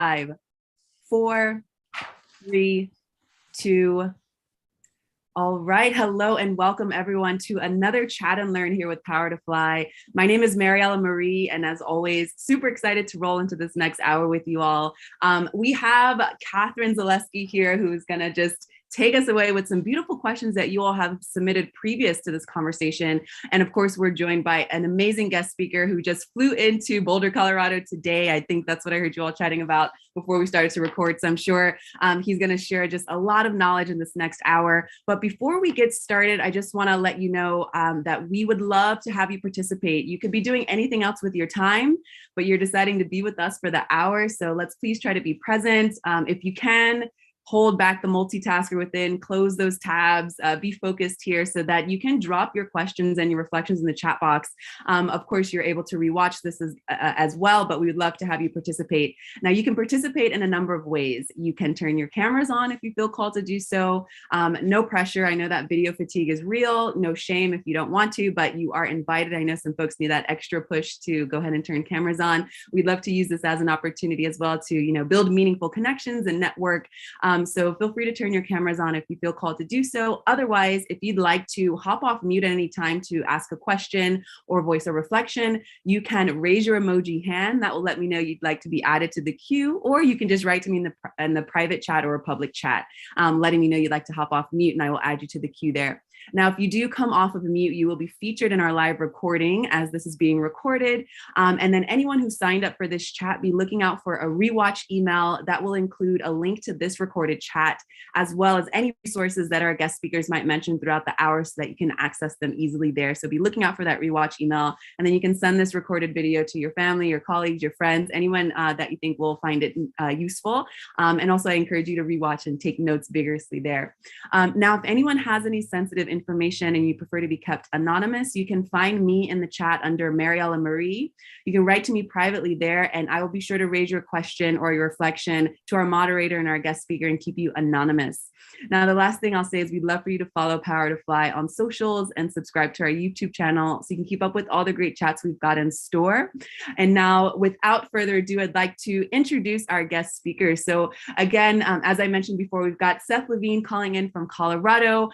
5, 4, 3, 2. All right. Hello and welcome everyone to another Chat and Learn here with Power to Fly. My name is Mariella Marie, and as always, super excited to roll into this next hour with you all. We have Catherine Zaleski here, who's going to just take us away with some beautiful questions that you all have submitted previous to this conversation. And of course, we're joined by an amazing guest speaker who just flew into Boulder, Colorado today. I think that's what I heard you all chatting about before we started to record. So I'm sure he's going to share just a lot of knowledge in this next hour. But before we get started, I just want to let you know that we would love to have you participate. You could be doing anything else with your time, but you're deciding to be with us for the hour. So let's please try to be present. If you can, hold back the multitasker within, close those tabs, be focused here so that you can drop your questions and your reflections in the chat box. Of course, you're able to rewatch this as well, but we would love to have you participate. Now, you can participate in a number of ways. You can turn your cameras on if you feel called to do so. No pressure. I know that video fatigue is real. No shame if you don't want to, but you are invited. I know some folks need that extra push to go ahead and turn cameras on. We'd love to use this as an opportunity as well to, build meaningful connections and network. So feel free to turn your cameras on if you feel called to do so. Otherwise, if you'd like to hop off mute at any time to ask a question or voice a reflection, you can raise your emoji hand. That will let me know you'd like to be added to the queue, or you can just write to me in the private chat or a public chat, letting me know you'd like to hop off mute, and I will add you to the queue there. Now, if you do come off of mute, you will be featured in our live recording as this is being recorded. And then anyone who signed up for this chat, be looking out for a rewatch email that will include a link to this recorded chat, as well as any resources that our guest speakers might mention throughout the hour so that you can access them easily there. So be looking out for that rewatch email, and then you can send this recorded video to your family, your colleagues, your friends, anyone that you think will find it useful. And also I encourage you to rewatch and take notes vigorously there. Now, if anyone has any sensitive information and you prefer to be kept anonymous, you can find me in the chat under Mariella Marie. You can write to me privately there, and I will be sure to raise your question or your reflection to our moderator and our guest speaker and keep you anonymous. Now, the last thing I'll say is we'd love for you to follow Power to Fly on socials and subscribe to our YouTube channel so you can keep up with all the great chats we've got in store. And now, without further ado, I'd like to introduce our guest speakers. So again, as I mentioned before, we've got Seth Levine calling in from Colorado.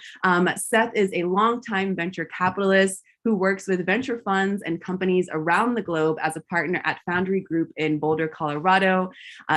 Seth is a longtime venture capitalist who works with venture funds and companies around the globe as a partner at Foundry Group in Boulder, Colorado.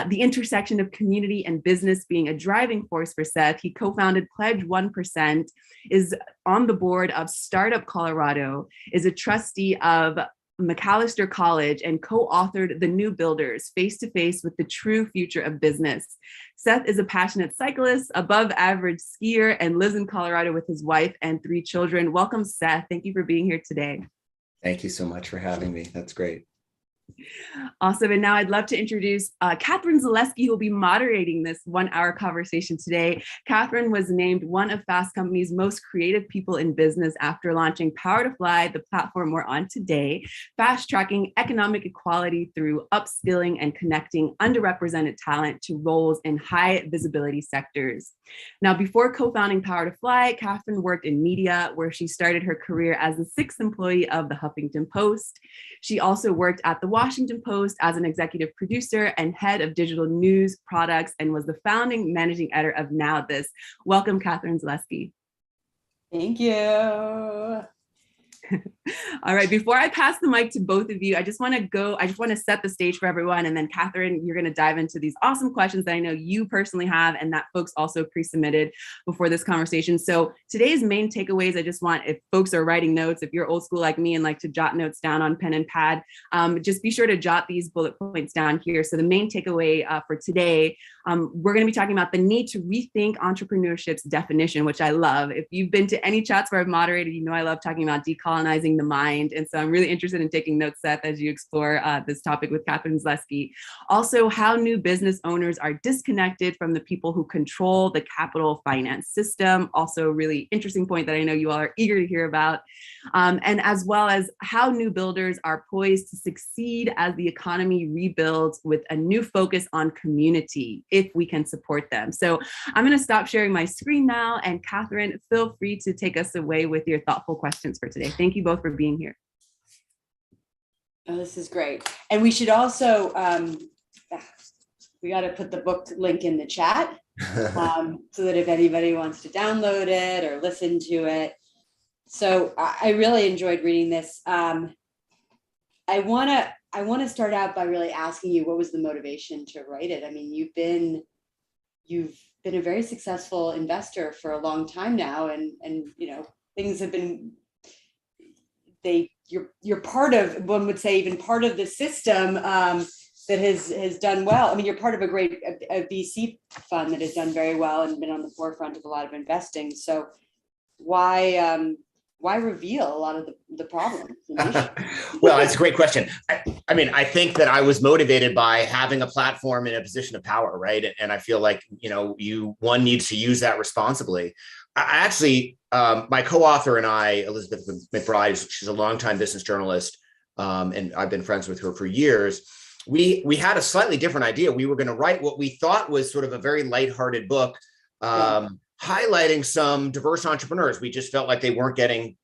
The intersection of community and business being a driving force for Seth, he co-founded Pledge 1%, is on the board of Startup Colorado, is a trustee of McAllister College, and co-authored The New Builders, Face-to-Face with the True Future of Business. Seth is a passionate cyclist, above average skier, and lives in Colorado with his wife and 3 children. Welcome, Seth. Thank you for being here today. Thank you so much for having me. That's great. Awesome. And now I'd love to introduce Catherine Zaleski, who will be moderating this 1-hour conversation today. Catherine was named one of Fast Company's most creative people in business after launching Power to Fly, the platform we're on today, fast-tracking economic equality through upskilling and connecting underrepresented talent to roles in high visibility sectors. Now, before co-founding Power to Fly, Catherine worked in media, where she started her career as the 6th employee of the Huffington Post. She also worked at the Washington Post as an executive producer and head of digital news products, and was the founding managing editor of Now This. Welcome, Catherine Zaleski. Thank you. All right, before I pass the mic to both of you, I just want to set the stage for everyone. And then Catherine, you're going to dive into these awesome questions that I know you personally have and that folks also pre-submitted before this conversation. So today's main takeaways, I just want, if folks are writing notes, if you're old school like me and like to jot notes down on pen and pad, just be sure to jot these bullet points down here. So the main takeaway for today, we're going to be talking about the need to rethink entrepreneurship's definition, which I love. If you've been to any chats where I've moderated, you know I love talking about decolonizing the mind. And so I'm really interested in taking notes, Seth, as you explore this topic with Catherine Zaleski. Also, how new business owners are disconnected from the people who control the capital finance system. Also a really interesting point that I know you all are eager to hear about. And as well as how new builders are poised to succeed as the economy rebuilds with a new focus on community, if we can support them. So I'm going to stop sharing my screen now. And Catherine, feel free to take us away with your thoughtful questions for today. Thank you both for being here. Oh, this is great. And we should also, we got to put the book link in the chat so that if anybody wants to download it or listen to it. So I really enjoyed reading this. I want to start out by really asking you, what was the motivation to write it? I mean, you've been a very successful investor for a long time now, and things have been, you're part of, one would say, even part of the system that has done well. I mean, you're part of a VC fund that has done very well and been on the forefront of a lot of investing. So why reveal a lot of the problems? Well, it's a great question. I mean, I think that I was motivated by having a platform in a position of power, right? And I feel like, one needs to use that responsibly. I actually, my co-author and I, Elizabeth McBride, she's a longtime business journalist, and I've been friends with her for years. We had a slightly different idea. We were going to write what we thought was sort of a very lighthearted book, highlighting some diverse entrepreneurs. We just felt like they weren't getting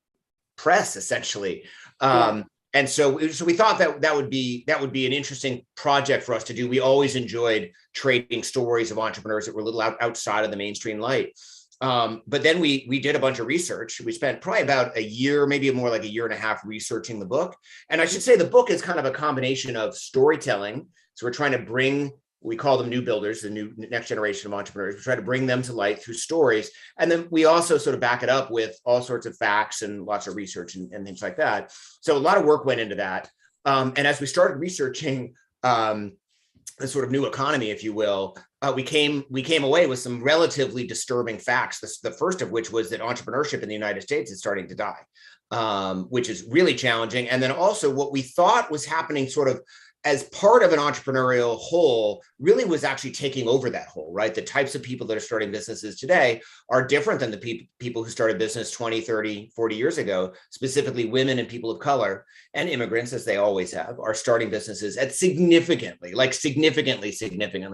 press, essentially. And so we thought that would be an interesting project for us to do. We always enjoyed trading stories of entrepreneurs that were a little outside of the mainstream light. But then we did a bunch of research. We spent probably about a year, maybe more like a year and a half, researching the book. And I should say the book is kind of a combination of storytelling. So we're trying to bring, we call them new builders, the new next generation of entrepreneurs. We try to bring them to light through stories. And then we also sort of back it up with all sorts of facts and lots of research and things like that. So a lot of work went into that. And as we started researching the sort of new economy, if you will, we came away with some relatively disturbing facts. The first of which was that entrepreneurship in the United States is starting to die, which is really challenging. And then also what we thought was happening sort of as part of an entrepreneurial whole really was actually taking over that whole, right? The types of people that are starting businesses today are different than the people who started business 20, 30, 40 years ago. Specifically, women and people of color and immigrants, as they always have, are starting businesses at significantly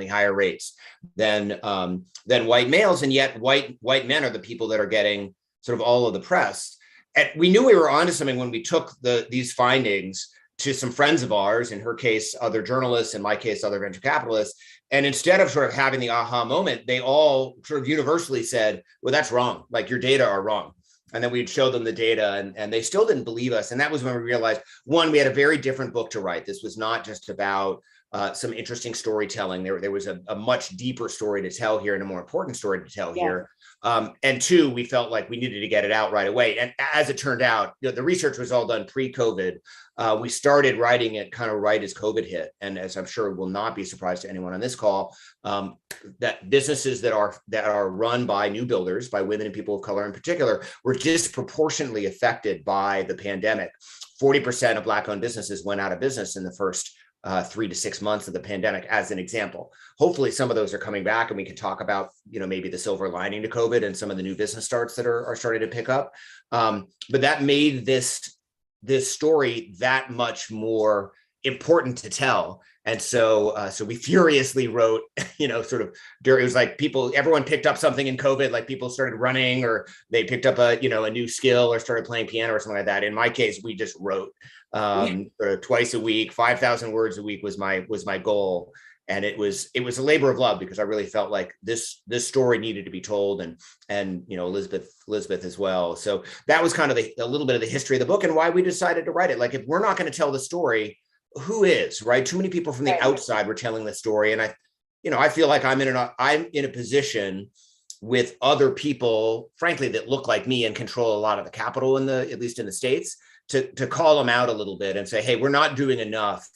higher rates than white males. And yet white men are the people that are getting sort of all of the press. And we knew we were onto something when we took these findings to some friends of ours, in her case, other journalists, in my case, other venture capitalists. And instead of sort of having the aha moment, they all sort of universally said, well, that's wrong. Like, your data are wrong. And then we'd show them the data and they still didn't believe us. And that was when we realized, one, we had a very different book to write. This was not just about some interesting storytelling. There was a much deeper story to tell here and a more important story to tell here. And two, we felt like we needed to get it out right away. And as it turned out, the research was all done pre-COVID. We started writing it kind of right as COVID hit. And as I'm sure will not be surprised to anyone on this call, that businesses that are run by new builders, by women and people of color in particular, were disproportionately affected by the pandemic. 40% of Black-owned businesses went out of business in the first 3 to 6 months of the pandemic, as an example. Hopefully some of those are coming back and we can talk about, maybe the silver lining to COVID and some of the new business starts that are starting to pick up. But that made this story that much more important to tell. And so we furiously wrote, it was like everyone picked up something in COVID, like people started running or they picked up a new skill or started playing piano or something like that. In my case, we just wrote twice a week, 5,000 words a week was my goal. And it was a labor of love because I really felt like this story needed to be told, and Elizabeth as well. So that was kind of a little bit of the history of the book and why we decided to write it. Like, if we're not going to tell the story, who is, right? Too many people from the outside were telling the story, and I feel like I'm in a position with other people, frankly, that look like me and control a lot of the capital at least in the States, to call them out a little bit and say, hey, we're not doing enough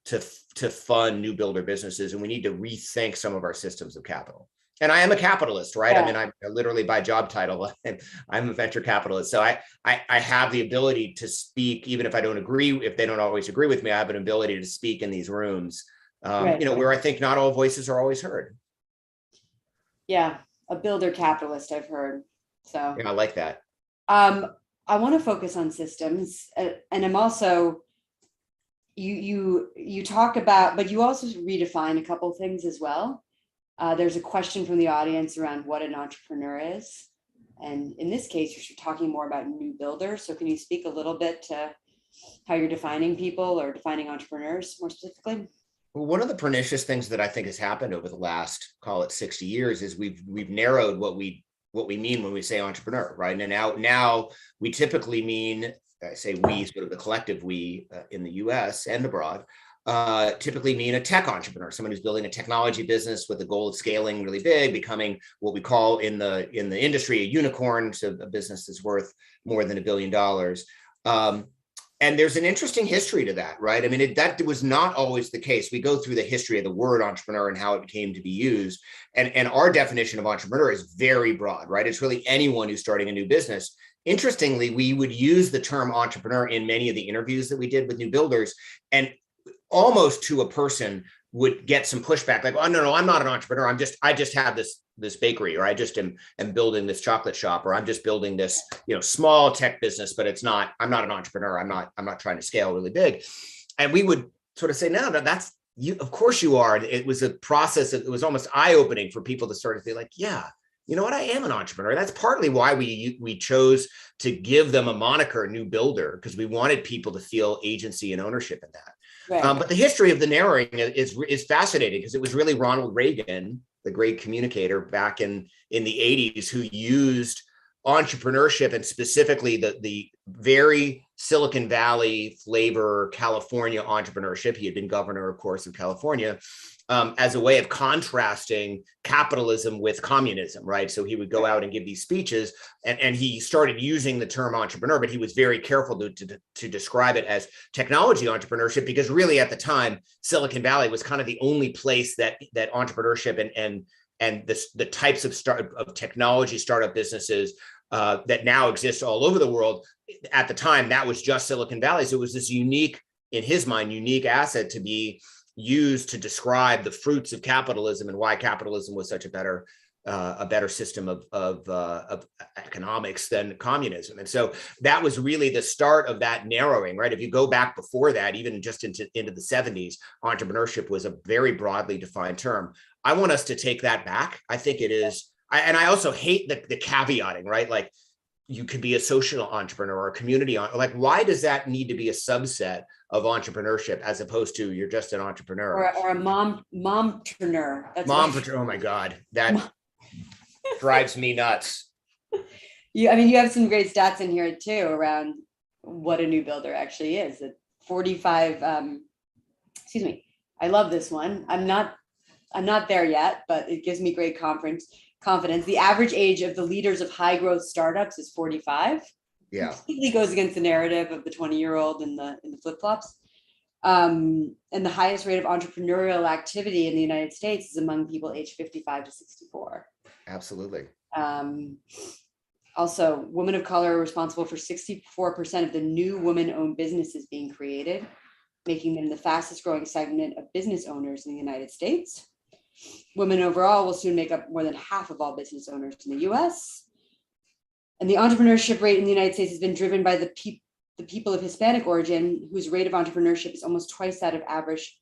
to fund new builder businesses, and we need to rethink some of our systems of capital. And I am a capitalist, right? I mean, I'm literally by job title, I'm a venture capitalist. So I have the ability to speak, even if I don't agree, if they don't always agree with me, I have an ability to speak in these rooms, where I think not all voices are always heard. Yeah, a builder capitalist, I've heard. So yeah, I like that. I want to focus on systems, and I'm also, you talk about, but you also redefine a couple of things as well. There's a question from the audience around what an entrepreneur is. And in this case, you're talking more about new builders. So can you speak a little bit to how you're defining people or defining entrepreneurs more specifically? Well, one of the pernicious things that I think has happened over the last, call it 60 years, is we've narrowed what we mean when we say entrepreneur, right? And now we typically mean, I say we, sort of the collective we in the US and abroad, typically mean a tech entrepreneur, someone who's building a technology business with the goal of scaling really big, becoming what we call in the industry a unicorn, so a business that's worth more than $1 billion. And there's an interesting history to that, right? I mean, that was not always the case. We go through the history of the word entrepreneur and how it came to be used. And our definition of entrepreneur is very broad, right? It's really anyone who's starting a new business. Interestingly, we would use the term entrepreneur in many of the interviews that we did with new builders, and almost to a person would get some pushback, like, oh, no, I'm not an entrepreneur. I just have this bakery, or I just am building this chocolate shop, or I'm just building this, small tech business, but I'm not an entrepreneur. I'm not trying to scale really big. And we would sort of say, no, that's you. Of course you are. And it was a process. It was almost eye-opening for people to sort of be like, yeah, you know what? I am an entrepreneur. That's partly why we chose to give them a moniker, new builder, because we wanted people to feel agency and ownership in that. Right. But the history of the narrowing is fascinating, because it was really Ronald Reagan, the great communicator back in the 80s, who used entrepreneurship, and specifically the very Silicon Valley flavor California entrepreneurship. He had been governor, of course, of California, as a way of contrasting capitalism with communism, right? So he would go out and give these speeches, and he started using the term entrepreneur, but he was very careful to describe it as technology entrepreneurship, because really at the time, Silicon Valley was kind of the only place that entrepreneurship and the types of technology startup businesses that now exist all over the world. At the time, that was just Silicon Valley. So it was this unique, in his mind, unique asset to be used to describe the fruits of capitalism and why capitalism was such a better system of economics than communism. And so that was really the start of that narrowing, right? If you go back before that, even just into the 70s, entrepreneurship was a very broadly defined term. I want us to take that back. I think it is, and I also hate the caveating, right? Like, you could be a social entrepreneur or a community, like, why does that need to be a subset of entrepreneurship as opposed to you're just an entrepreneur or a mompreneur? Mompreneur. Oh my God, that drives me nuts. You have some great stats in here too around what a new builder actually is. At 45, I love this one. I'm not there yet, but it gives me great confidence. The average age of the leaders of high growth startups is 45. Yeah, completely goes against the narrative of the 20-year-old in the flip-flops. And the highest rate of entrepreneurial activity in the United States is among people aged 55 to 64. Absolutely. Also, women of color are responsible for 64% of the new women-owned businesses being created, making them the fastest growing segment of business owners in the United States. Women overall will soon make up more than half of all business owners in the US. And the entrepreneurship rate in the United States has been driven by the people of Hispanic origin, whose rate of entrepreneurship is almost twice that of average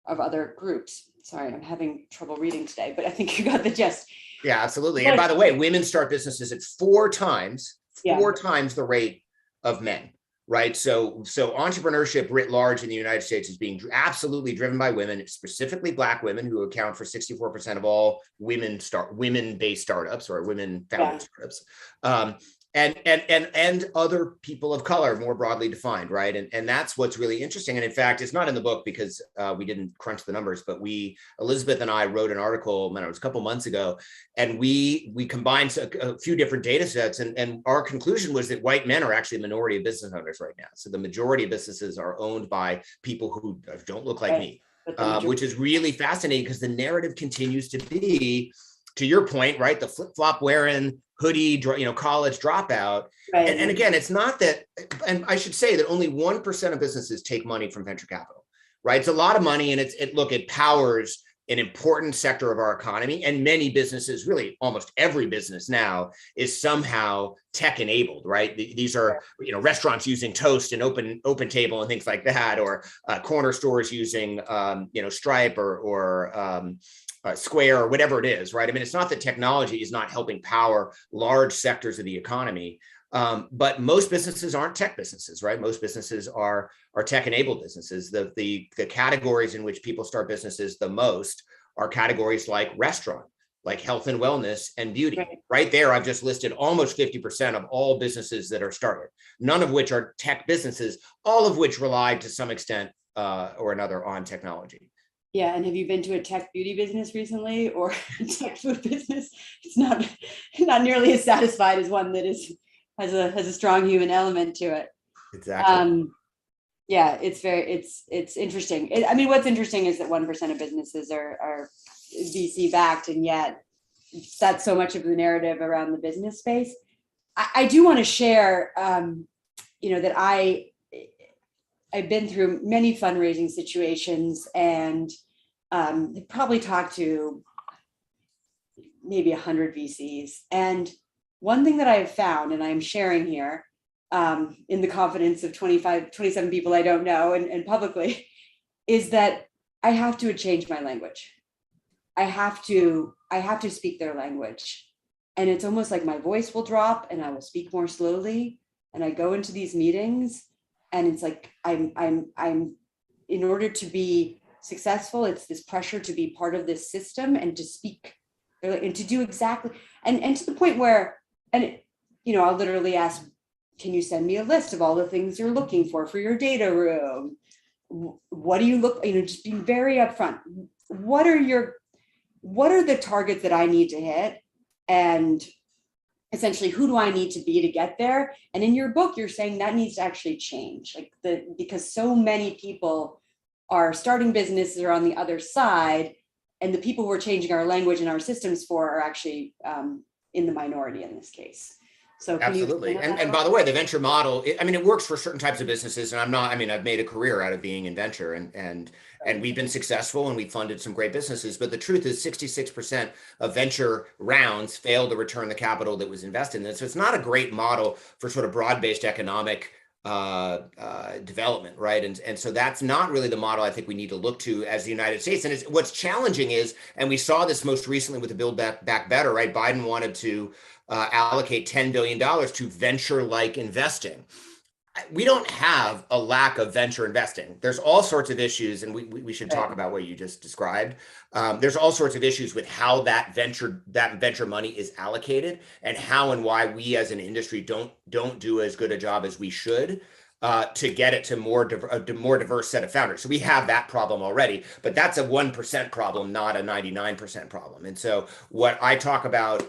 of other groups. Sorry, I'm having trouble reading today, but I think you got the gist. Yeah, absolutely. And by the way, women start businesses at four times the rate of men, right? So entrepreneurship writ large in the United States is being absolutely driven by women, specifically Black women, who account for 64% of all women-based startups or women-founded startups. And other people of color, more broadly defined, right? And that's what's really interesting. And in fact, it's not in the book because we didn't crunch the numbers, but Elizabeth and I wrote an article, it was a couple months ago, and we combined a few different data sets, and our conclusion was that white men are actually a minority of business owners right now. So the majority of businesses are owned by people who don't look like me, which is really fascinating, because the narrative continues to be, to your point, right? The flip-flop wearing, hoodie, college dropout. Right. And again, it's not that, and I should say that only 1% of businesses take money from venture capital, right? It's a lot of money, and it powers an important sector of our economy, and many businesses, really almost every business now, is somehow tech enabled, right? These are, restaurants using Toast and Open Table and things like that, or corner stores using, Stripe or Square or whatever it is, right? I mean, it's not that technology is not helping power large sectors of the economy, but most businesses aren't tech businesses, right? Most businesses are tech-enabled businesses. The categories in which people start businesses the most are categories like restaurant, like health and wellness and beauty. Right there, I've just listed almost 50% of all businesses that are started, none of which are tech businesses, all of which rely to some extent or another on technology. Yeah, and have you been to a tech beauty business recently or a tech food business? It's not nearly as satisfied as one that has a strong human element to it. Exactly. Yeah, it's interesting. I mean, what's interesting is that 1% of businesses are VC backed, and yet that's so much of the narrative around the business space. I do want to share, that I've been through many fundraising situations and probably talked to maybe 100 VCs. And one thing that I've found, and I'm sharing here in the confidence of 27 people I don't know and publicly, is that I have to change my language. I have to speak their language. And it's almost like my voice will drop and I will speak more slowly. And I go into these meetings and it's like I'm in order to be successful, it's this pressure to be part of this system and to speak and to do exactly and to the point where, I'll literally ask, can you send me a list of all the things you're looking for your data room? What do you look, just being very upfront. What are the targets that I need to hit? And essentially, who do I need to be to get there? And in your book, you're saying that needs to actually change, because so many people are starting businesses or on the other side, and the people we're changing our language and our systems for are actually in the minority in this case. So absolutely. And by the way, the venture model, it works for certain types of businesses. And I've made a career out of being in venture and we've been successful and we've funded some great businesses. But the truth is 66% of venture rounds fail to return the capital that was invested in it. So it's not a great model for sort of broad-based economic development, right? And so that's not really the model I think we need to look to as the United States. And what's challenging is, and we saw this most recently with the Build Back Better, right? Biden wanted to allocate $10 billion to venture-like investing. We don't have a lack of venture investing. There's all sorts of issues, and we should talk about what you just described. There's all sorts of issues with how that venture money is allocated, and how and why we as an industry don't do as good a job as we should to get it to a more diverse set of founders. So we have that problem already, but that's a 1% problem, not a 99% problem. And so what I talk about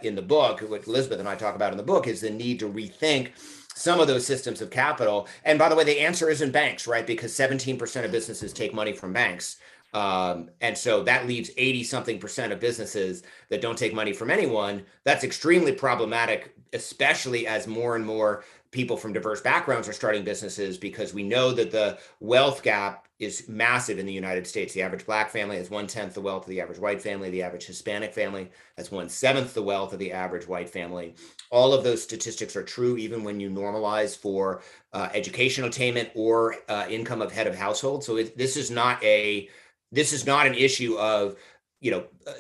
in the book, what Elizabeth and I talk about in the book, is the need to rethink some of those systems of capital. And by the way, the answer isn't banks, right? Because 17% of businesses take money from banks. And so that leaves 80-something% of businesses that don't take money from anyone. That's extremely problematic, especially as more and more people from diverse backgrounds are starting businesses, because we know that the wealth gap is massive in the United States. The average Black family has 1/10 the wealth of the average white family. The average Hispanic family has 1/7 the wealth of the average white family. All of those statistics are true, even when you normalize for educational attainment or income of head of household. So this is not an issue of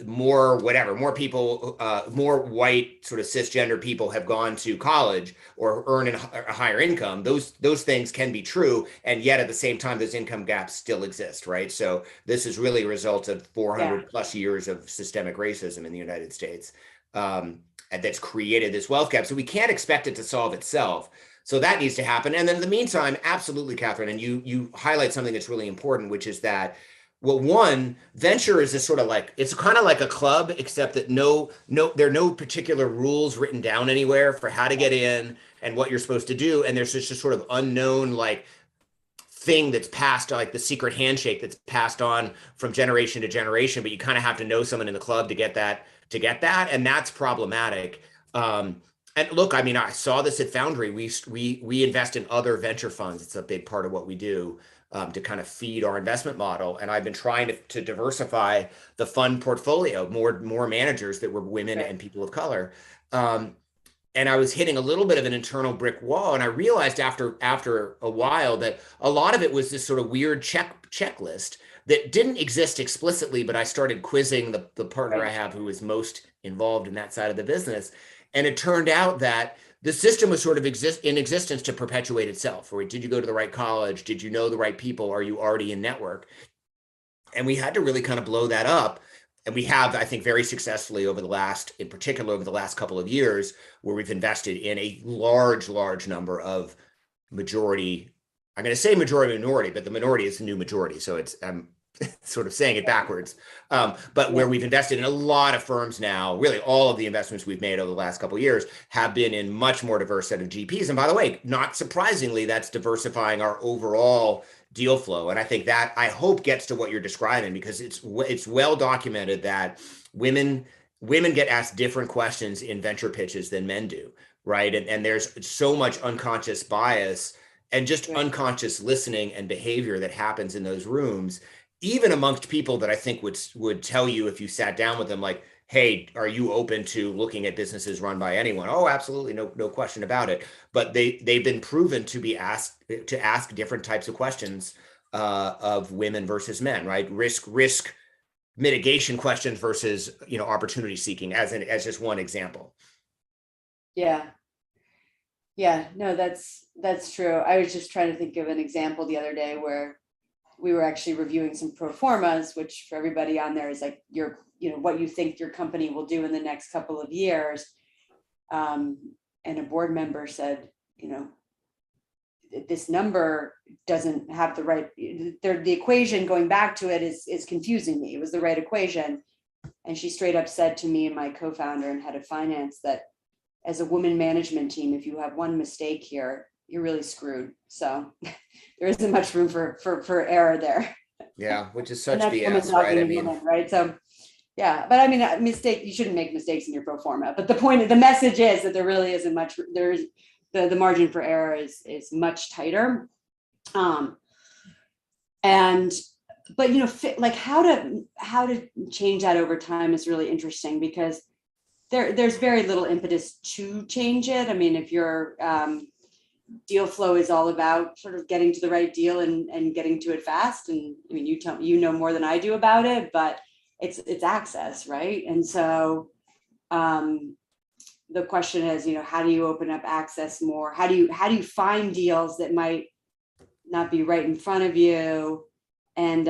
more people, more white sort of cisgender people have gone to college or earn a higher income. Those things can be true, and yet at the same time, those income gaps still exist, right? So this is really a result of 400 plus years of systemic racism in the United States that's created this wealth gap. So we can't expect it to solve itself. So that needs to happen. And then in the meantime, absolutely, Catherine, and you highlight something that's really important, which is that, well, one, venture is this sort of it's kind of like a club, except that there are no particular rules written down anywhere for how to get in and what you're supposed to do. And there's just sort of unknown thing that's passed, like the secret handshake that's passed on from generation to generation, but you kind of have to know someone in the club to get that. And that's problematic. And look, I saw this at Foundry. We invest in other venture funds. It's a big part of what we do. To kind of feed our investment model. And I've been trying to diversify the fund portfolio, more managers that were women and people of color. And I was hitting a little bit of an internal brick wall. And I realized after a while that a lot of it was this sort of weird checklist that didn't exist explicitly, but I started quizzing the partner Right. I have who is most involved in that side of the business. And it turned out that the system was sort of in existence to perpetuate itself. Or did you go to the right college? Did you know the right people? Are you already in network? And we had to really kind of blow that up. And we have, I think, very successfully in particular, over the last couple of years, where we've invested in a large number of majority. I'm going to say majority minority, but the minority is the new majority. So I'm sort of saying it backwards. But where we've invested in a lot of firms now, really all of the investments we've made over the last couple of years have been in much more diverse set of GPs. And by the way, not surprisingly, that's diversifying our overall deal flow. And I think that, I hope, gets to what you're describing, because it's well documented that women get asked different questions in venture pitches than men do, right? And there's so much unconscious bias and just unconscious listening and behavior that happens in those rooms, even amongst people that I think would tell you, if you sat down with them, like, hey, are you open to looking at businesses run by anyone? Oh, absolutely, no question about it. But they've been proven to ask different types of questions of women versus men, right? Risk mitigation questions versus opportunity seeking, as just one example. Yeah. No, that's true. I was just trying to think of an example the other day where we were actually reviewing some pro formas, which for everybody on there is like what you think your company will do in the next couple of years. And a board member said, this number doesn't have the right, the equation going back to it is confusing me. It was the right equation. And she straight up said to me and my co-founder and head of finance that as a woman management team, if you have one mistake here, you're really screwed. So there isn't much room for error there. Yeah, which is such BS, right? I mean, right. So yeah, but I mean, you shouldn't make mistakes in your pro forma. But the message is that there really isn't much. There's the margin for error is much tighter. But like how to change that over time is really interesting, because there's very little impetus to change it. I mean, if your deal flow is all about sort of getting to the right deal and getting to it fast, and I mean, you know more than I do about it, but it's access, right? And so the question is, how do you open up access more? How do you find deals that might not be right in front of you? And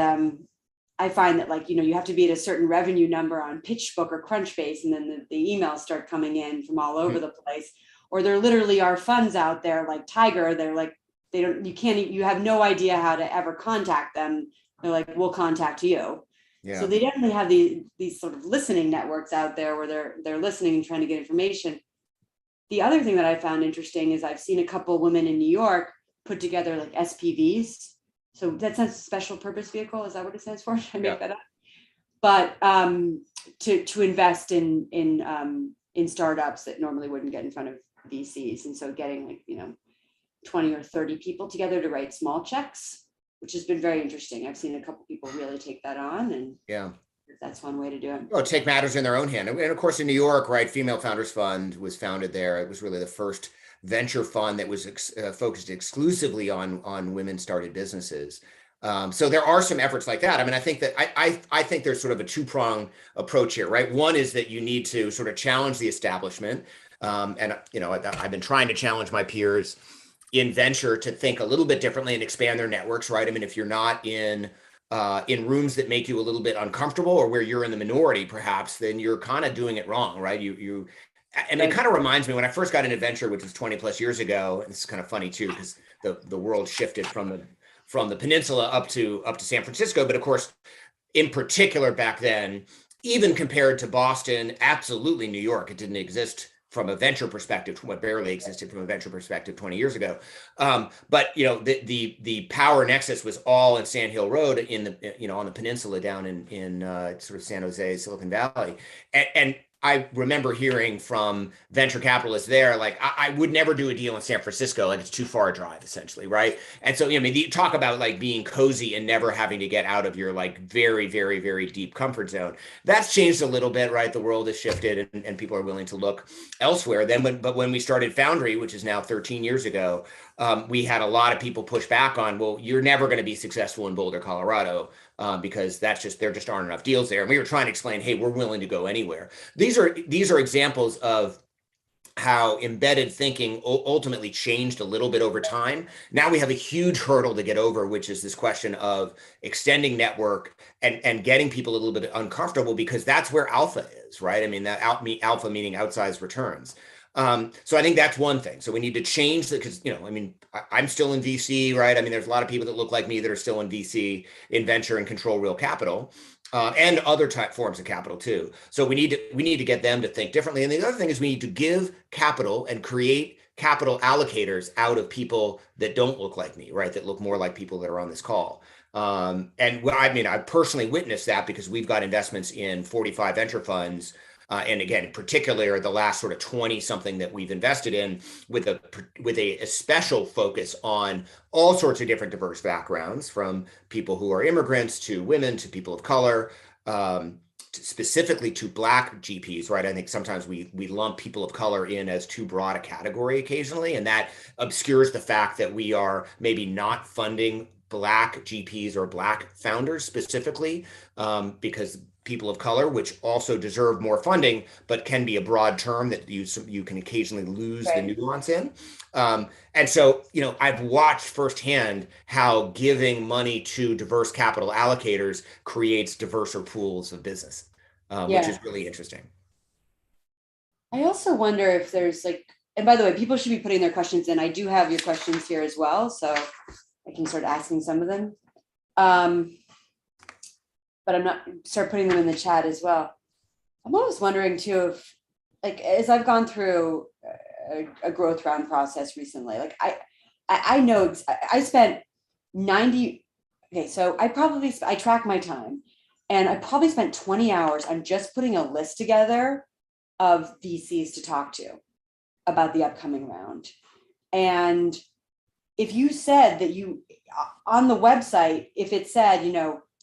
I find that, like, you have to be at a certain revenue number on PitchBook or Crunchbase, and then the emails start coming in from all over the place. Or there literally are funds out there like Tiger. They're like, you have no idea how to ever contact them. They're like, we'll contact you. Yeah. So they definitely have these sort of listening networks out there where they're listening and trying to get information. The other thing that I found interesting is I've seen a couple of women in New York put together like SPVs. So that stands special purpose vehicle. Is that what it stands for? Should I make that up? But to invest in startups that normally wouldn't get in front of VCs. And so getting like, 20 or 30 people together to write small checks, which has been very interesting. I've seen a couple people really take that on, and that's one way to do it. Well, take matters in their own hand. And of course, in New York, right, Female Founders Fund was founded there. It was really the first venture fund that was focused exclusively on women-started businesses. So there are some efforts like that. I mean, I think that I think there's sort of a two-pronged approach here, right? One is that you need to sort of challenge the establishment. And I've been trying to challenge my peers in venture to think a little bit differently and expand their networks, right? I mean, if you're not in rooms that make you a little bit uncomfortable, or where you're in the minority, perhaps, then you're kind of doing it wrong, right? And it kind of reminds me when I first got into venture, which was 20 plus years ago. And this is kind of funny too, because the world shifted from the peninsula up to San Francisco. But of course, in particular back then, even compared to Boston, absolutely New York, it didn't exist from a venture perspective, what barely existed from a venture perspective 20 years ago. But the power nexus was all in Sand Hill Road on the peninsula down in sort of San Jose, Silicon Valley. And I remember hearing from venture capitalists there, like, I would never do a deal in San Francisco. Like, it's too far a drive, essentially, right? And so, you talk about like being cozy and never having to get out of your like very, very, very deep comfort zone. That's changed a little bit, right? The world has shifted, and people are willing to look elsewhere. But when we started Foundry, which is now 13 years ago, we had a lot of people push back on, well, you're never going to be successful in Boulder, Colorado. because there just aren't enough deals there. And we were trying to explain, hey, we're willing to go anywhere. These are examples of how embedded thinking ultimately changed a little bit over time. Now we have a huge hurdle to get over, which is this question of extending network and getting people a little bit uncomfortable, because that's where alpha is, right? I mean, alpha meaning outsized returns. So I think that's one thing. So we need to change that, because, I mean, I'm still in VC, right? I mean, there's a lot of people that look like me that are still in VC, in venture and control real capital. And other type forms of capital too. So we need to get them to think differently. And the other thing is we need to give capital and create capital allocators out of people that don't look like me, right? That look more like people that are on this call. And I mean, I've personally witnessed that because we've got investments in 45 venture funds. And again, particularly the last sort of 20 something that we've invested in with a special focus on all sorts of different diverse backgrounds, from people who are immigrants to women to people of color, specifically to Black GPs, right? I think sometimes we lump people of color in as too broad a category occasionally, and that obscures the fact that we are maybe not funding Black GPs or Black founders specifically, because people of color, which also deserve more funding, but can be a broad term that you can occasionally lose the nuance in. And so, I've watched firsthand how giving money to diverse capital allocators creates diverser pools of business, which is really interesting. I also wonder if there's and by the way, people should be putting their questions in. I do have your questions here as well, so I can start asking some of them. But I'm not start putting them in the chat as well. I'm always wondering too, if as I've gone through a growth round process recently, I know I spent 90. Okay. So I track my time, and I probably spent 20 hours on just putting a list together of VCs to talk to about the upcoming round. And if you said that on the website, if it said,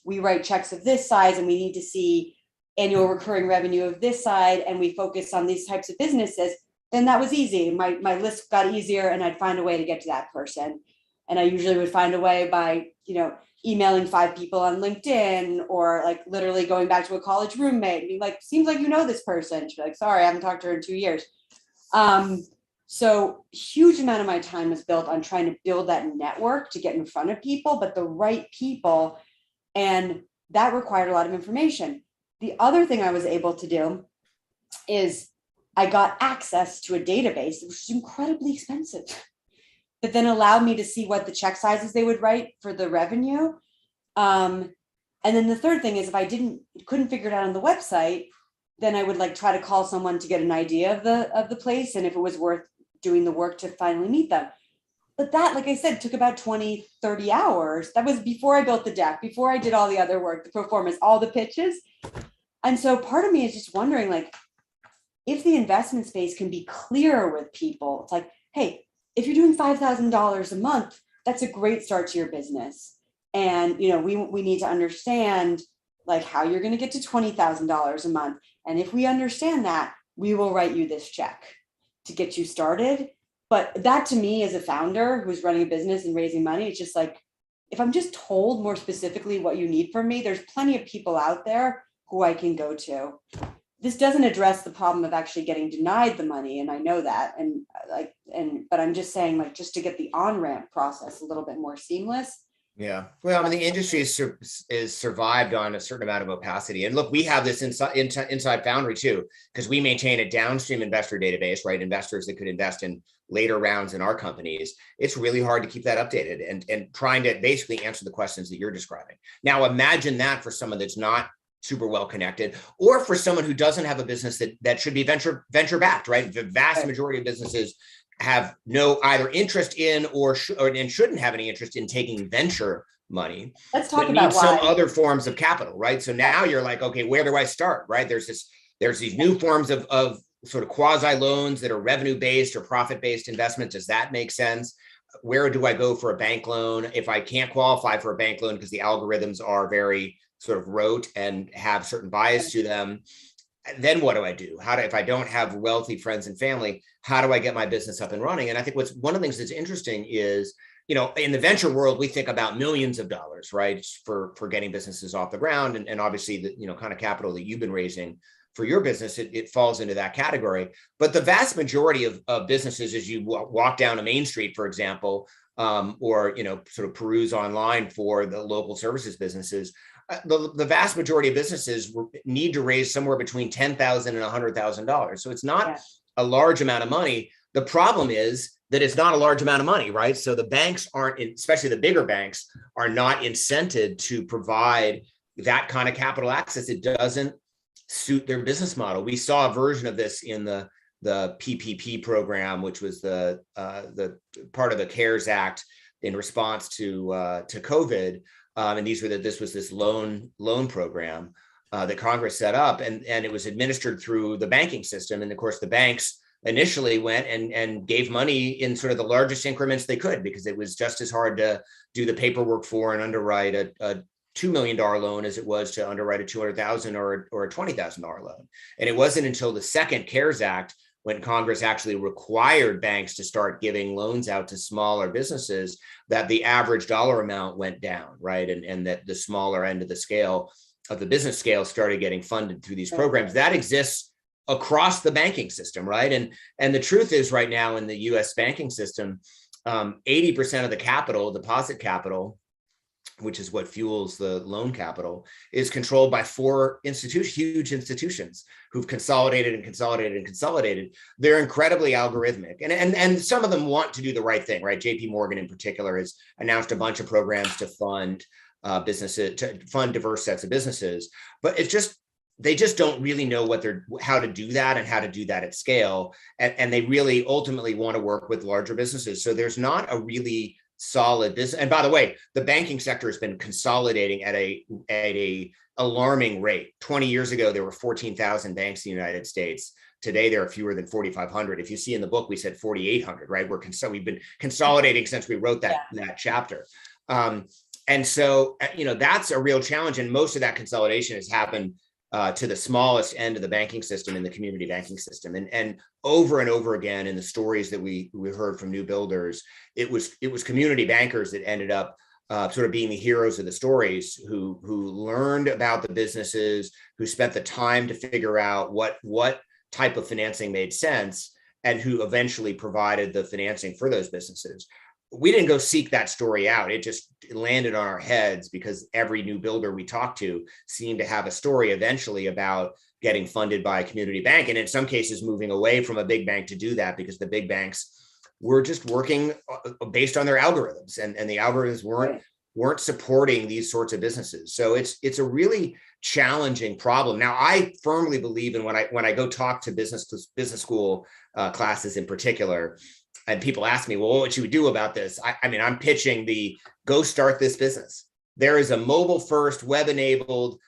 we write checks of this size and we need to see annual recurring revenue of this side, and we focus on these types of businesses, then that was easy. My list got easier, and I'd find a way to get to that person. And I usually would find a way by, emailing 5 people on LinkedIn, or literally going back to a college roommate and being like, seems like you know this person. She'd be like, sorry, I haven't talked to her in 2 years. So huge amount of my time was built on trying to build that network to get in front of people, but the right people. And that required a lot of information. The other thing I was able to do is I got access to a database, which was incredibly expensive, that then allowed me to see what the check sizes they would write for the revenue. And then the third thing is, if I couldn't figure it out on the website, then I would try to call someone to get an idea of the place, and if it was worth doing the work to finally meet them. But that, like I said, took about 20, 30 hours. That was before I built the deck, before I did all the other work, the pro formas, all the pitches. And so part of me is just wondering, if the investment space can be clearer with people. It's hey, if you're doing $5,000 a month, that's a great start to your business. And, we need to understand how you're going to get to $20,000 a month. And if we understand that, we will write you this check to get you started. But that, to me, as a founder who's running a business and raising money, it's just if I'm just told more specifically what you need from me, there's plenty of people out there who I can go to. This doesn't address the problem of actually getting denied the money, and I know that. But I'm just saying, just to get the on-ramp process a little bit more seamless. Yeah. Well, I mean, the industry is survived on a certain amount of opacity. And look, we have this inside Foundry too, because we maintain a downstream investor database, right? Investors that could invest in later rounds in our companies. It's really hard to keep that updated and trying to basically answer the questions that you're describing. Now, imagine that for someone that's not super well connected, or for someone who doesn't have a business that should be venture backed, right? The vast majority of businesses have no either interest in or shouldn't have any interest in taking venture money. Let's talk about why. Some other forms of capital, right? So now you're okay, where do I start, right? There's these new forms of sort of quasi loans that are revenue based or profit based investments. Does that make sense? Where do I go for a bank loan if I can't qualify for a bank loan because the algorithms are very sort of rote and have certain bias to them? Then what do I do? If I don't have wealthy friends and family, how do I get my business up and running? And I think one of the things that's interesting is in the venture world, we think about millions of dollars, right, for getting businesses off the ground, and obviously the kind of capital that you've been raising for your business, it falls into that category. But the vast majority of businesses, as you walk down a main street, for example, or sort of peruse online for the local services businesses, the vast majority of businesses need to raise somewhere between $10,000 and $100,000. So it's not a large amount of money. The problem is that it's not a large amount of money, right? So the banks aren't, especially the bigger banks, are not incented to provide that kind of capital access. It doesn't suit their business model. We saw a version of this in the PPP program, which was the part of the CARES Act in response to COVID. And this was this loan program that Congress set up, and it was administered through the banking system. And of course, the banks initially went and gave money in sort of the largest increments they could, because it was just as hard to do the paperwork for and underwrite a $2 million loan as it was to underwrite a $200,000 or a $20,000 loan. And it wasn't until the second CARES Act, when Congress actually required banks to start giving loans out to smaller businesses, that the average dollar amount went down, right? And that the smaller end of the scale, of the business scale, started getting funded through these programs. That exists across the banking system, right? And the truth is, right now in the US banking system, 80% of the capital, deposit capital, which is what fuels the loan capital, is controlled by four huge institutions who've consolidated and consolidated and consolidated. They're incredibly algorithmic, and some of them want to do the right thing, right? JP Morgan in particular has announced a bunch of programs to fund businesses, to fund diverse sets of businesses, but they just don't really know how to do that and how to do that at scale. And they really ultimately want to work with larger businesses. So there's not a really solid business. And by the way, the banking sector has been consolidating at a alarming rate. 20 years ago, there were 14,000 banks in the United States. Today, there are fewer than 4,500. If you see in the book, we said 4,800, right? We've been consolidating since we wrote that chapter. And so, that's a real challenge. And most of that consolidation has happened to the smallest end of the banking system, in the community banking system. And over and over again, in the stories that we heard from new builders, it was community bankers that ended up sort of being the heroes of the stories, who learned about the businesses, who spent the time to figure out what type of financing made sense, and who eventually provided the financing for those businesses. We didn't go seek that story out. It just landed on our heads because every new builder we talked to seemed to have a story eventually about getting funded by a community bank. And in some cases, moving away from a big bank to do that, because the big banks were just working based on their algorithms, and the algorithms weren't supporting these sorts of businesses. So it's a really challenging problem. Now, I firmly believe in, when I go talk to business school classes in particular, and people ask me, well, what should we do about this? I mean, I'm pitching go start this business. There is a mobile first, web enabled,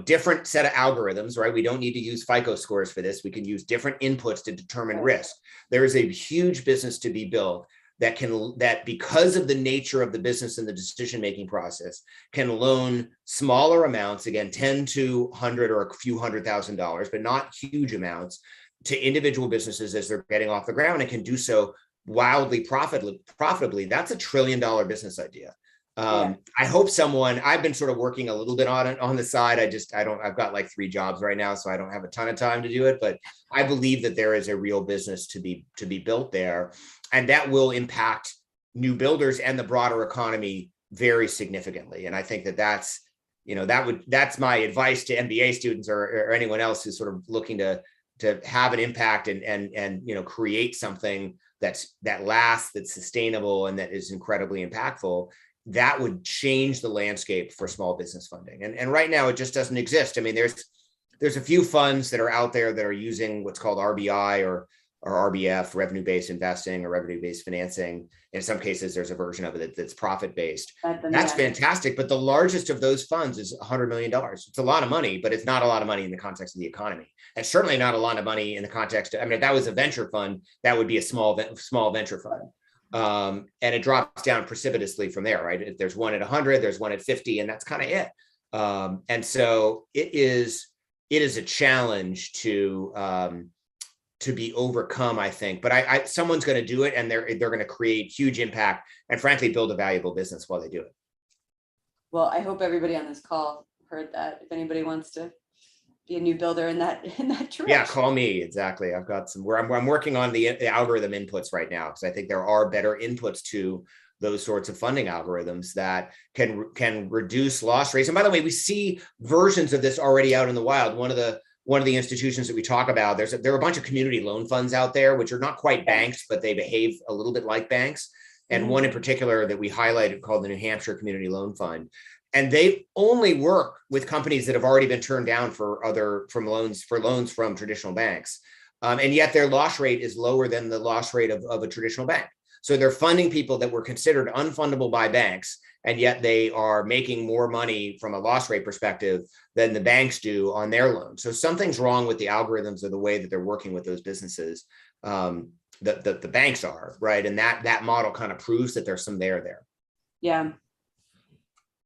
different set of algorithms, right? We don't need to use FICO scores for this. We can use different inputs to determine risk. There is a huge business to be built that because of the nature of the business and the decision-making process, can loan smaller amounts, again, 10 to 100 or a few $100,000, but not huge amounts, to individual businesses as they're getting off the ground, and can do so wildly profitably. That's $1 trillion business idea. I hope I've been sort of working a little bit on it on the side. I've got like 3 jobs right now, so I don't have a ton of time to do it, but I believe that there is a real business to be built there, and that will impact new builders and the broader economy very significantly. And I think that's my advice to MBA students or anyone else who's sort of looking to have an impact and create something that lasts, that's sustainable, and that is incredibly impactful. That would change the landscape for small business funding. And right now, it just doesn't exist. I mean, there's a few funds that are out there that are using what's called RBI or RBF, revenue-based investing or revenue-based financing. In some cases, there's a version of it that's profit-based. That's fantastic. But the largest of those funds is $100 million. It's a lot of money, but it's not a lot of money in the context of the economy. And certainly not a lot of money in the context of, if that was a venture fund, that would be a small venture fund. And it drops down precipitously from there, right? There's one at 100, there's one at 50, and that's kind of it. And so it is a challenge to to be overcome, I think. But someone's going to do it, and they're going to create huge impact and frankly build a valuable business while they do it. Well, I hope everybody on this call heard that. If anybody wants to be a new builder in that direction. Yeah, call me. Exactly. I've got some where I'm working on the algorithm inputs right now, because I think there are better inputs to those sorts of funding algorithms that can reduce loss rates. And by the way, we see versions of this already out in the wild. One of the institutions that we talk about, there are a bunch of community loan funds out there, which are not quite banks, but they behave a little bit like banks. And one in particular that we highlighted called the New Hampshire Community Loan Fund. And they only work with companies that have already been turned down for loans from traditional banks. And yet their loss rate is lower than the loss rate of a traditional bank. So they're funding people that were considered unfundable by banks, and yet they are making more money from a loss rate perspective than the banks do on their loans. So something's wrong with the algorithms or the way that they're working with those businesses. The banks are, right? And that model kind of proves that there's some there. Yeah.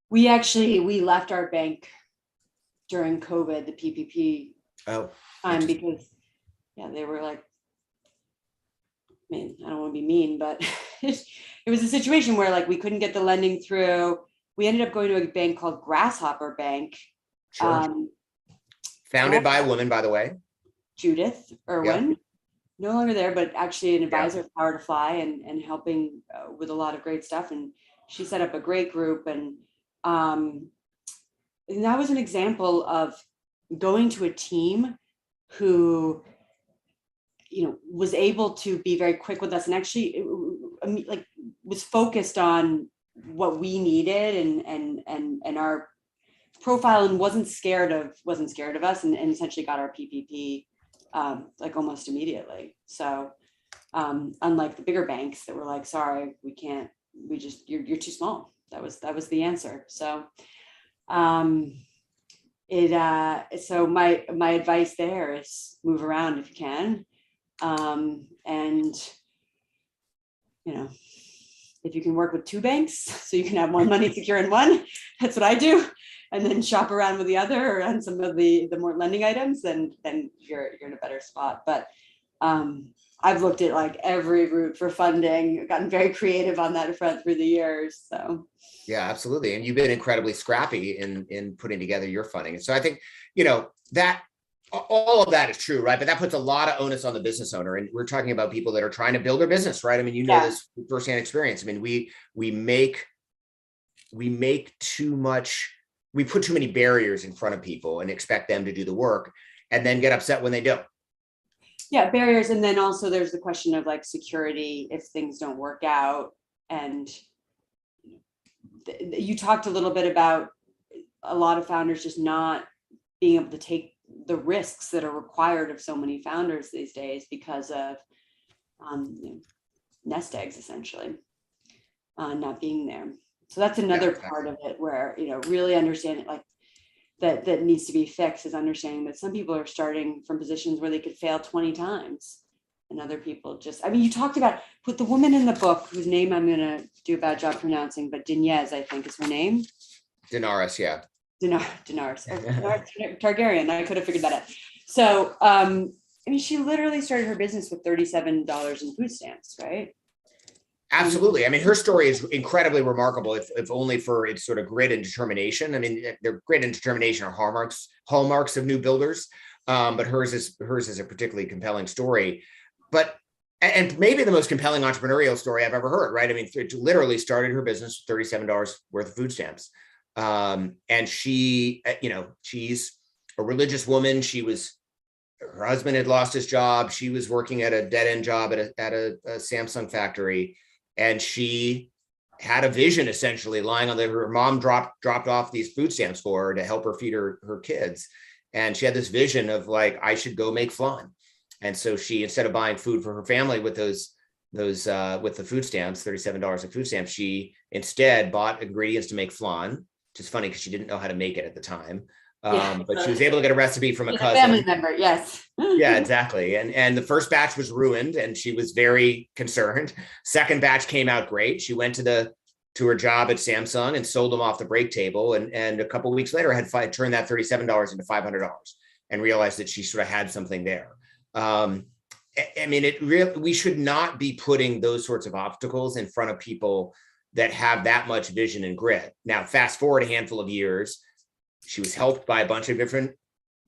We left our bank during COVID, the PPP time, because they were like, I mean, I don't want to be mean, but it was a situation where like we couldn't get the lending through. We ended up going to a bank called Grasshopper Bank. Sure. Founded by a woman, by the way. Judith Irwin. Yeah. No longer there, but actually an advisor of Power to Fly and helping with a lot of great stuff. And she set up a great group. And that was an example of going to a team who, was able to be very quick with us and actually was focused on what we needed and our profile, and wasn't scared of us, and essentially got our PPP like almost immediately. So unlike the bigger banks that were like, sorry, we can't, you're too small. That was the answer. So so my advice there is move around if you can. And if you can work with two banks so you can have more money secure in one, that's what I do. And then shop around with the other or on some of the more lending items, then you're in a better spot. But I've looked at like every route for funding, gotten very creative on that front through the years. So yeah, absolutely. And you've been incredibly scrappy in putting together your funding. And so I think, that all of that is true, right? But that puts a lot of onus on the business owner. And we're talking about people that are trying to build their business, right? I mean, this firsthand experience. I mean, we make too much, we put too many barriers in front of people and expect them to do the work and then get upset when they don't. Yeah, barriers. And then also there's the question of like security if things don't work out. And you talked a little bit about a lot of founders just not being able to take the risks that are required of so many founders these days because of nest eggs, essentially, not being there. So that's another part of it where, really understanding like that needs to be fixed, is understanding that some people are starting from positions where they could fail 20 times. And other people you talked about with the woman in the book whose name I'm going to do a bad job pronouncing, but Dinez, I think is her name. Daenerys, yeah. Daenerys Targaryen. I could have figured that out. So, she literally started her business with $37 in food stamps, right? Absolutely. I mean, her story is incredibly remarkable, if only for its sort of grit and determination. I mean, their grit and determination are hallmarks of new builders, but hers is a particularly compelling story. And maybe the most compelling entrepreneurial story I've ever heard, right? I mean, it literally started her business with $37 worth of food stamps. And she, she's a religious woman. Her husband had lost his job. She was working at a dead-end job at a Samsung factory. And she had a vision, essentially, lying on her mom dropped off these food stamps for her to help her feed her kids. And she had this vision of like, I should go make flan. And so she, instead of buying food for her family with with the food stamps, $37 of food stamps, she instead bought ingredients to make flan, which is funny because she didn't know how to make it at the time. But she was able to get a recipe from a cousin. Family member, yes. Yeah, exactly. And the first batch was ruined and she was very concerned. Second batch came out great. She went to her job at Samsung and sold them off the break table. And a couple of weeks later had turned that $37 into $500 and realized that she sort of had something there. I mean, we should not be putting those sorts of obstacles in front of people that have that much vision and grit. Now, fast forward a handful of years, she was helped by a bunch of different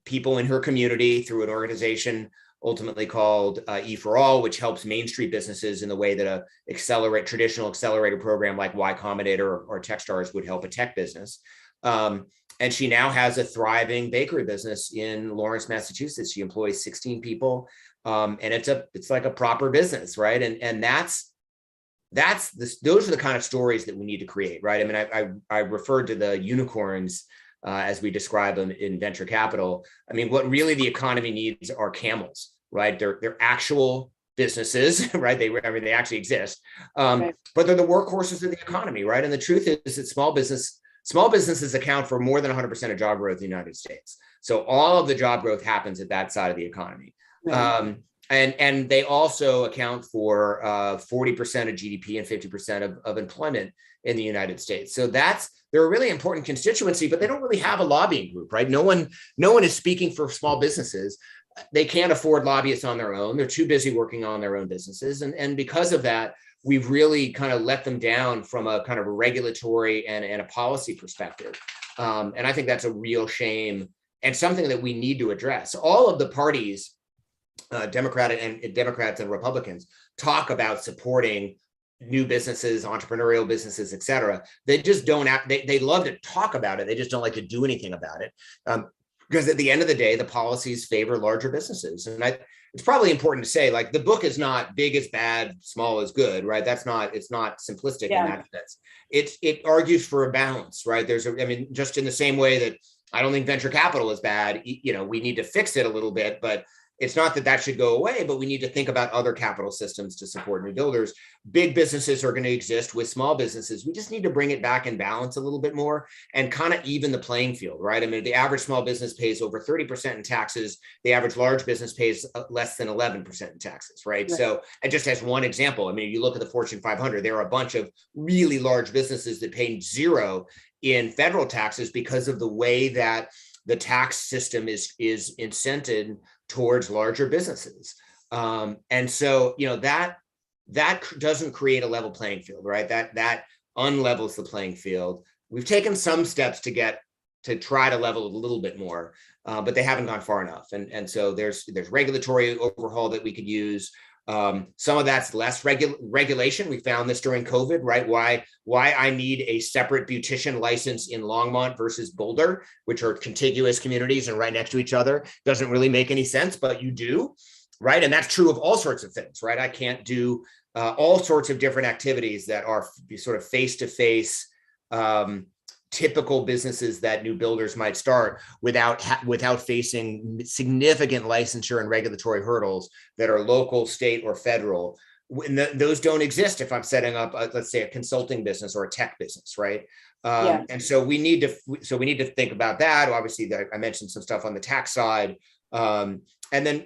people in her community through an organization ultimately called E4All, which helps Main Street businesses in the way that a traditional accelerator program like Y Combinator or Techstars would help a tech business. And she now has a thriving bakery business in Lawrence, Massachusetts. She employs 16 people, and it's like a proper business, right? And those are the kind of stories that we need to create, right? I mean, I referred to the unicorns as we describe them in venture capital. I mean, what really the economy needs are camels, right? They're actual businesses, right? They actually exist, Right. but they're the workhorses of the economy, right? And the truth is that small businesses account for more than 100% of job growth in the United States. So all of the job growth happens at that side of the economy. Right. And they also account for 40% of GDP and 50% of employment in the United States. So they're a really important constituency, but they don't really have a lobbying group, right? No one is speaking for small businesses. They can't afford lobbyists on their own. They're too busy working on their own businesses. And because of that, we've really kind of let them down from a kind of a regulatory and a policy perspective. And I think that's a real shame and something that we need to address. All of the parties, Democrats and Republicans, talk about supporting new businesses, entrepreneurial businesses, et cetera. They just don't they love to talk about it. They just don't like to do anything about it. Because at the end of the day, the policies favor larger businesses. And it's probably important to say, like, the book is not big is bad, small is good, right? It's not simplistic in that sense. It argues for a balance, right? Just in the same way that I don't think venture capital is bad, we need to fix it a little bit, but it's not that should go away, but we need to think about other capital systems to support new builders. Big businesses are going to exist with small businesses. We just need to bring it back in balance a little bit more and kind of even the playing field, right? I mean, the average small business pays over 30% in taxes. The average large business pays less than 11% in taxes, right? So, and just as one example, I mean, you look at the Fortune 500, there are a bunch of really large businesses that pay zero in federal taxes because of the way that the tax system is incented towards larger businesses. And so, that doesn't create a level playing field, right? That unlevels the playing field. We've taken some steps to try to level it a little bit more, but they haven't gone far enough. And so there's regulatory overhaul that we could use. Some of that's less regulation. We found this during COVID, right? Why I need a separate beautician license in Longmont versus Boulder, which are contiguous communities and right next to each other, doesn't really make any sense, but you do, right? And that's true of all sorts of things, right? I can't do all sorts of different activities that are sort of face-to-face, typical businesses that new builders might start without facing significant licensure and regulatory hurdles that are local, state, or federal. Those don't exist if I'm setting up, let's say, a consulting business or a tech business, right? And so we need to think about that. Obviously, I mentioned some stuff on the tax side, and then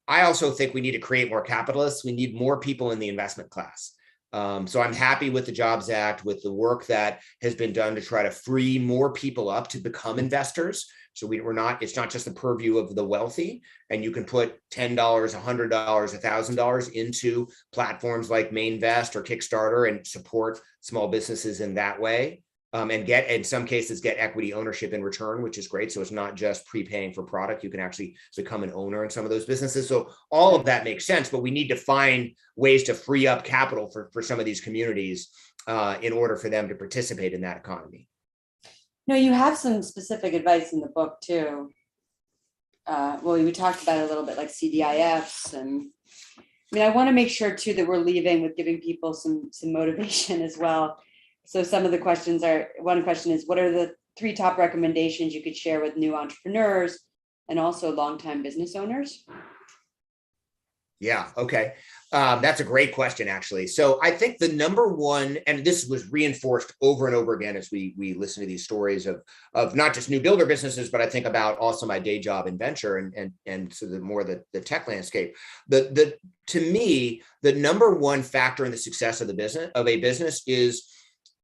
I also think we need to create more capitalists. We need more people in the investment class. So I'm happy with the Jobs Act, with the work that has been done to try to free more people up to become investors. So it's not just the purview of the wealthy, and you can put $10, $100, $1,000 into platforms like Mainvest or Kickstarter and support small businesses in that way. And in some cases, get equity ownership in return, which is great. So it's not just prepaying for product. You can actually become an owner in some of those businesses. So all of that makes sense, but we need to find ways to free up capital for some of these communities in order for them to participate in that economy. No, you have some specific advice in the book too. We talked about it a little bit, like CDIFs, and I want to make sure too that we're leaving with giving people some motivation as well. So some of the questions one question is, what are the 3 top recommendations you could share with new entrepreneurs and also longtime business owners? Yeah, okay. That's a great question, actually. So I think the number one, and this was reinforced over and over again as we listen to these stories of not just new builder businesses, but I think about also my day job in venture and so the tech landscape. To me, the number one factor in the success of a business is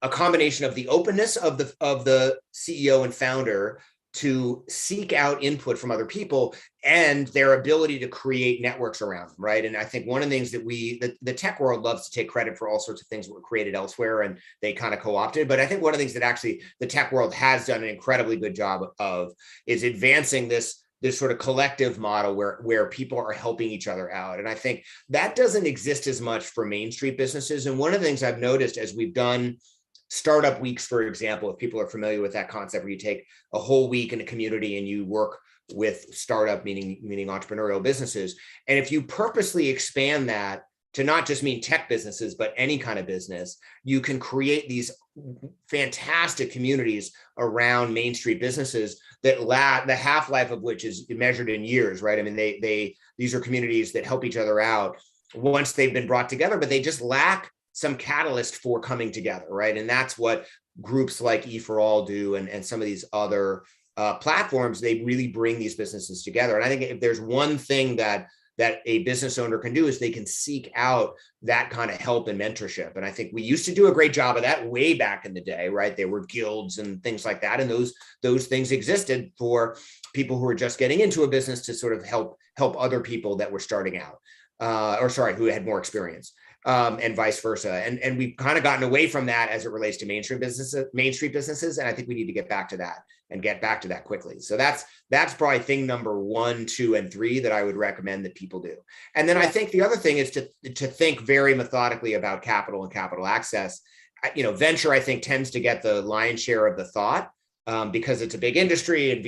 a combination of the openness of the CEO and founder to seek out input from other people and their ability to create networks around them, right? And I think one of the things that the tech world loves to take credit for all sorts of things that were created elsewhere and they kind of co-opted. But I think one of the things that actually the tech world has done an incredibly good job of is advancing this sort of collective model where people are helping each other out. And I think that doesn't exist as much for Main Street businesses. And one of the things I've noticed as we've done startup weeks, for example, if people are familiar with that concept, where you take a whole week in a community and you work with startup, meaning entrepreneurial businesses. And if you purposely expand that to not just mean tech businesses, but any kind of business, you can create these fantastic communities around Main Street businesses that the half-life of which is measured in years, right? I mean, these are communities that help each other out once they've been brought together, but they just lack some catalyst for coming together, right? And that's what groups like E4All do, and some of these other platforms. They really bring these businesses together. And I think if there's one thing that a business owner can do is they can seek out that kind of help and mentorship. And I think we used to do a great job of that way back in the day, right? There were guilds and things like that. And those things existed for people who were just getting into a business to sort of help other people that were starting out, who had more experience. And vice versa. And we've kind of gotten away from that as it relates to Main Street businesses. And I think we need to get back to that and get back to that quickly. So that's probably thing number 1, 2, and 3 that I would recommend that people do. And then I think the other thing is to think very methodically about capital and capital access. Venture, I think, tends to get the lion's share of the thought. Because it's a big industry and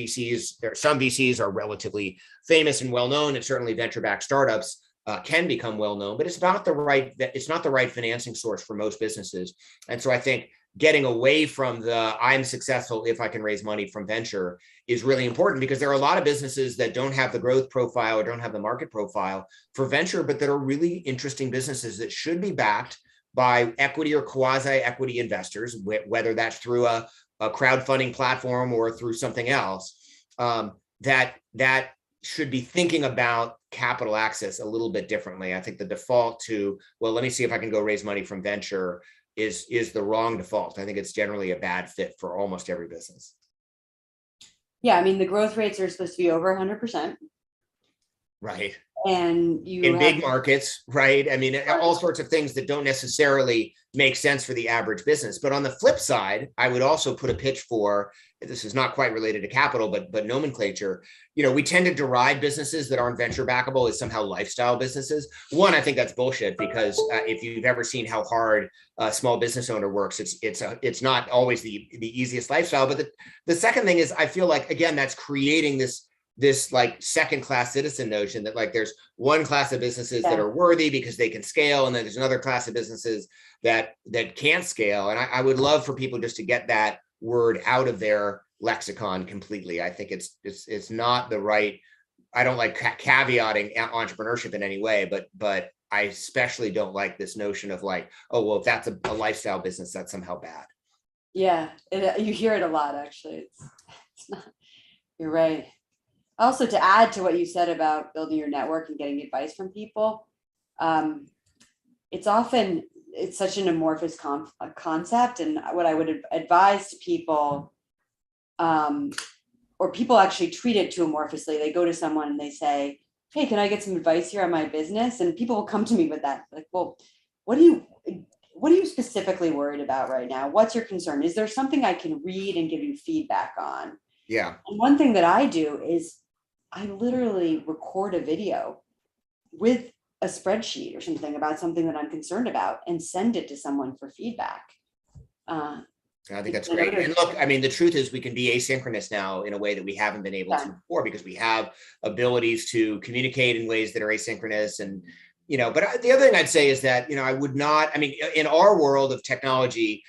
some VCs are relatively famous and well-known, and certainly venture-backed startups can become well-known, but it's not the right financing source for most businesses. And so I think getting away from I'm successful if I can raise money from venture is really important, because there are a lot of businesses that don't have the growth profile or don't have the market profile for venture, but that are really interesting businesses that should be backed by equity or quasi-equity investors, whether that's through a crowdfunding platform or through something else, that should be thinking about capital access a little bit differently. I think the default to, well, let me see if I can go raise money from venture is the wrong default. I think it's generally a bad fit for almost every business. Yeah, I mean, the growth rates are supposed to be over 100%. Right. And in big markets, right? I mean, all sorts of things that don't necessarily make sense for the average business. But on the flip side, I would also put a pitch for, this is not quite related to capital, but nomenclature. We tend to deride businesses that aren't venture backable as somehow lifestyle businesses. One, I think that's bullshit, because if you've ever seen how hard a small business owner works, it's not always the easiest lifestyle. But the second thing is, I feel like, again, that's creating this like second-class citizen notion that like there's one class of businesses that are worthy because they can scale, and then there's another class of businesses that can't scale. And I would love for people just to get that word out of their lexicon completely. I think it's not the right. I don't like caveating entrepreneurship in any way, but I especially don't like this notion of like, oh, well, if that's a lifestyle business, that's somehow bad. Yeah, you hear it a lot, actually. It's not. You're right. Also, to add to what you said about building your network and getting advice from people, it's such an amorphous concept. And what I would advise to people, or people actually treat it too amorphously. They go to someone and they say, hey, can I get some advice here on my business? And people will come to me with that. Like, well, what are you specifically worried about right now? What's your concern? Is there something I can read and give you feedback on? Yeah. And one thing that I do is I literally record a video with a spreadsheet or something about something that I'm concerned about and send it to someone for feedback. I think that's great. And look, I mean, the truth is we can be asynchronous now in a way that we haven't been able to before, because we have abilities to communicate in ways that are asynchronous. And, but the other thing I'd say is that, in our world of technology,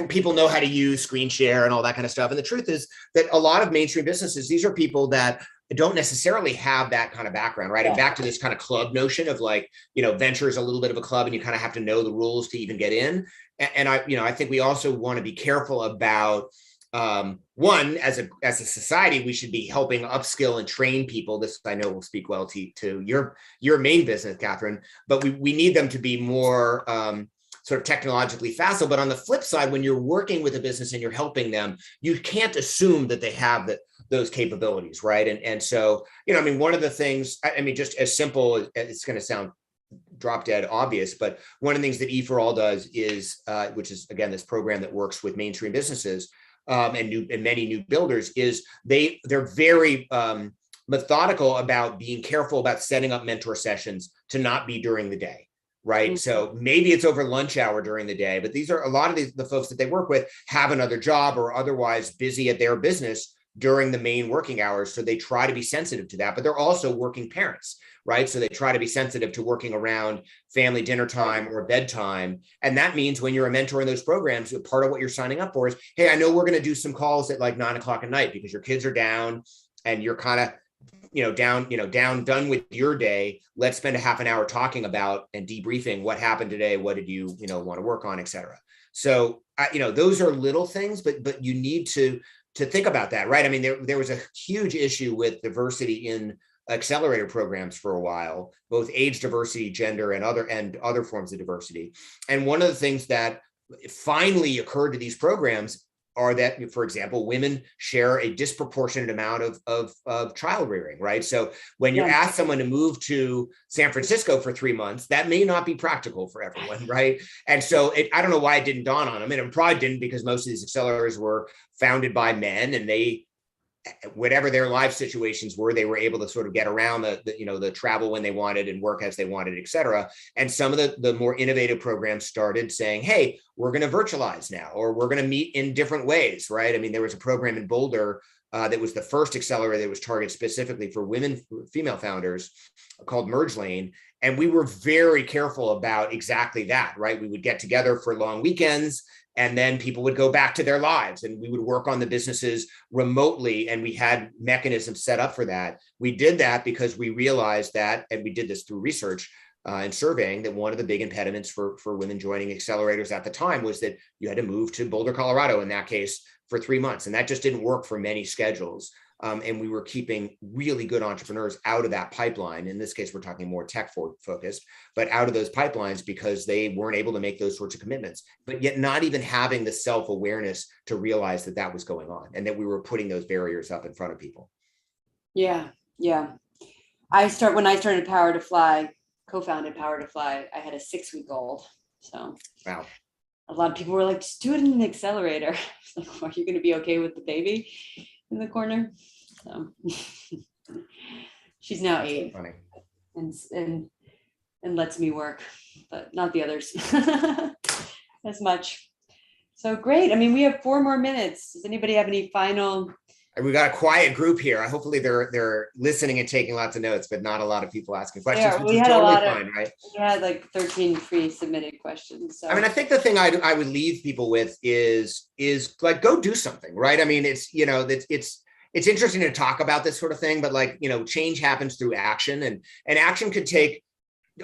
people know how to use screen share and all that kind of stuff. And the truth is that a lot of mainstream businesses, these are people that don't necessarily have that kind of background, right? Yeah. And back to this kind of club notion of like, venture is a little bit of a club and you kind of have to know the rules to even get in. And I think we also want to be careful about, one, as a society, we should be helping upskill and train people. This I know will speak well to your main business, Catherine, but we need them to be more sort of technologically facile. But on the flip side, when you're working with a business and you're helping them, you can't assume that they have those capabilities, right? And so, I mean, one of the things, I mean, just as simple as it's going to sound drop dead obvious, but one of the things that E4All does is, which is again this program that works with mainstream businesses and many new builders, is they're very methodical about being careful about setting up mentor sessions to not be during the day, right? Mm-hmm. So maybe it's over lunch hour during the day, but these are a lot of the folks that they work with have another job or otherwise busy at their business during the main working hours. So they try to be sensitive to that, but they're also working parents, right? So they try to be sensitive to working around family dinner time or bedtime. And that means when you're a mentor in those programs, part of what you're signing up for is, hey, I know we're going to do some calls at like 9 o'clock at night because your kids are down and you're kind of, done with your day. Let's spend a half an hour talking about and debriefing what happened today. What did you, want to work on, et cetera. So, those are little things, but you need to think about that, right? I mean, there was a huge issue with diversity in accelerator programs for a while, both age diversity, gender, and other forms of diversity. And one of the things that finally occurred to these programs are that, for example, women share a disproportionate amount of child rearing, right? So when you ask someone to move to San Francisco for 3 months, that may not be practical for everyone, right? And so I don't know why it didn't dawn on them, and it probably didn't because most of these accelerators were founded by men, and they, whatever their life situations were, they were able to sort of get around the travel when they wanted and work as they wanted, et cetera. And some of the more innovative programs started saying, hey, we're going to virtualize now, or we're going to meet in different ways, right? I mean, there was a program in Boulder that was the first accelerator that was targeted specifically for female founders called Merge Lane. And we were very careful about exactly that, right? We would get together for long weekends, and then people would go back to their lives and we would work on the businesses remotely. And we had mechanisms set up for that. We did that because we realized that, and we did this through research and surveying, that one of the big impediments for women joining accelerators at the time was that you had to move to Boulder, Colorado, in that case, for 3 months. And that just didn't work for many schedules. And we were keeping really good entrepreneurs out of that pipeline. In this case, we're talking more tech focused, but out of those pipelines because they weren't able to make those sorts of commitments, but yet not even having the self-awareness to realize that that was going on and that we were putting those barriers up in front of people. Yeah. When I started Power to Fly, co-founded Power to Fly, I had a 6-week-old. So wow. A lot of people were like, just do it in an accelerator. Like, are you going to be okay with the baby in the corner? So she's now 8 and lets me work, but not the others as much. So great. I mean, we have 4 more minutes. Does anybody have any final? We got a quiet group here. Hopefully they're listening and taking lots of notes, but not a lot of people asking questions, which is totally fine, right? We had like 13 pre-submitted questions. So. I mean, I think the thing I would leave people with is like, go do something, right? I mean, it's interesting to talk about this sort of thing, but like, change happens through action, and action could take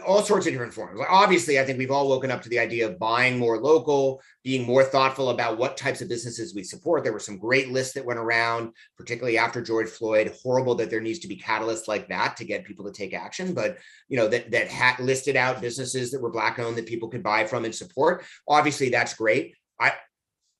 all sorts of different forms. Like, obviously, I think we've all woken up to the idea of buying more local, being more thoughtful about what types of businesses we support. There were some great lists that went around, particularly after George Floyd. Horrible that there needs to be catalysts like that to get people to take action, but that had listed out businesses that were Black owned that people could buy from and support. Obviously, that's great.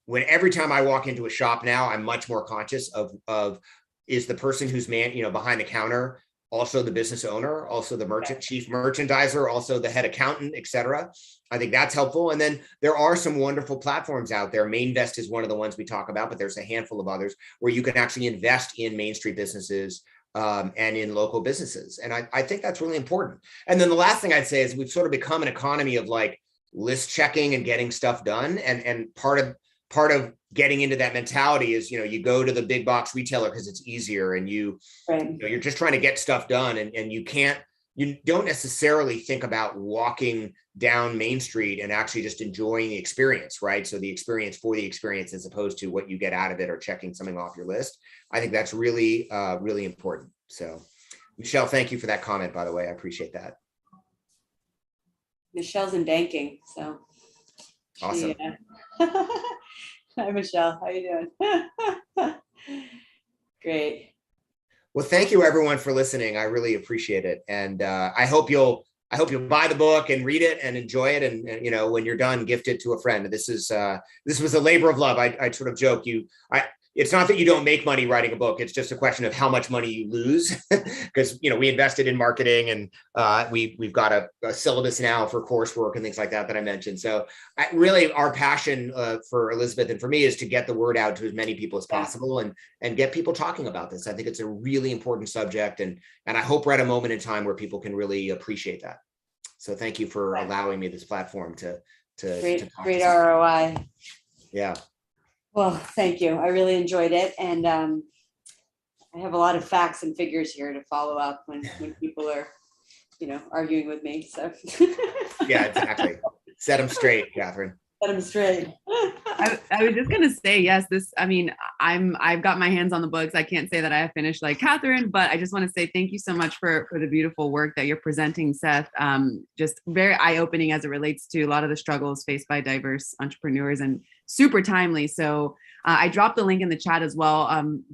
Every time I walk into a shop now, I'm much more conscious of is the person who's behind the counter also the business owner, also the chief merchandiser, also the head accountant, et cetera. I think that's helpful. And then there are some wonderful platforms out there. Mainvest is one of the ones we talk about, but there's a handful of others where you can actually invest in Main Street businesses and in local businesses. And I think that's really important. And then the last thing I'd say is we've sort of become an economy of like list checking and getting stuff done. And part of getting into that mentality is, you go to the big box retailer because it's easier, and you're just trying to get stuff done, and you don't necessarily think about walking down Main Street and actually just enjoying the experience, right? So the experience for the experience, as opposed to what you get out of it or checking something off your list. I think that's really, really important. So Michelle, thank you for that comment, by the way. I appreciate that. Michelle's in banking, so. Awesome. Hi, Michelle. How you doing? Great. Well, thank you everyone for listening. I really appreciate it. And I hope you'll I hope you'll buy the book and read it and enjoy it. And you know, when you're done, gift it to a friend. This was a labor of love. I sort of joke it's not that you don't make money writing a book. It's just a question of how much money you lose, because you know we invested in marketing and we've got a syllabus now for coursework and things like that I mentioned. So really, our passion for Elizabeth and for me is to get the word out to as many people as possible and get people talking about this. I think it's a really important subject, and I hope we're at a moment in time where people can really appreciate that. So thank you for allowing me this platform to great ROI. Yeah. Well, thank you. I really enjoyed it. And I have a lot of facts and figures here to follow up when people are, you know, arguing with me. So yeah, exactly. Set them straight, Catherine. Set them straight. I was just gonna say, yes, I've got my hands on the books. I can't say that I have finished like Catherine, but I just want to say thank you so much for the beautiful work that you're presenting, Seth. Just very eye-opening as it relates to a lot of the struggles faced by diverse entrepreneurs, and super timely. So I dropped the link in the chat as well.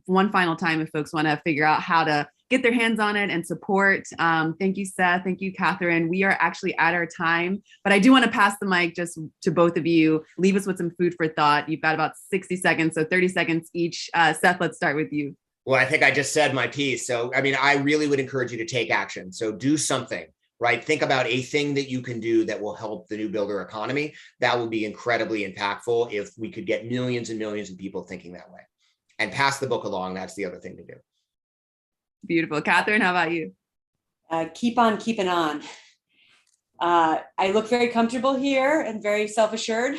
One final time, if folks want to figure out how to get their hands on it and support. Thank you, Seth. Thank you, Catherine. We are actually at our time, but I do want to pass the mic just to both of you. Leave us with some food for thought. You've got about 60 seconds, so 30 seconds each. Seth, let's start with you. Well, I think I just said my piece. So, I mean, I really would encourage you to take action. So do something, right? Think about a thing that you can do that will help the new builder economy. That would be incredibly impactful if we could get millions and millions of people thinking that way. And pass the book along. That's the other thing to do. Beautiful. Catherine, how about you? Keep on keeping on. I look very comfortable here and very self-assured.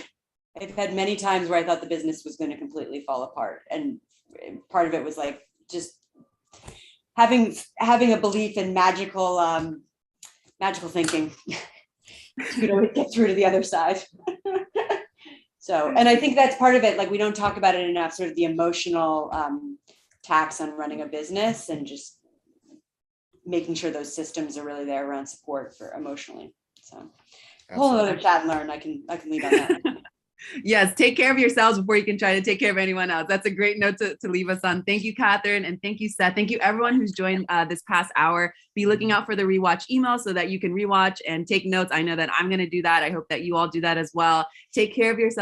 I've had many times where I thought the business was going to completely fall apart. And part of it was like just having a belief in magical thinking to get through to the other side. So, and I think that's part of it. Like, we don't talk about it enough, sort of the emotional tax on running a business, and just making sure those systems are really there around support for emotionally. So a whole other chat and learn. I can leave on that. Yes, take care of yourselves before you can try to take care of anyone else. That's a great note to leave us on. Thank you, Catherine, and thank you, Seth. Thank you, everyone who's joined this past hour. Be looking out for the rewatch email so that you can rewatch and take notes. I know that I'm going to do that. I hope that you all do that as well. Take care of yourself.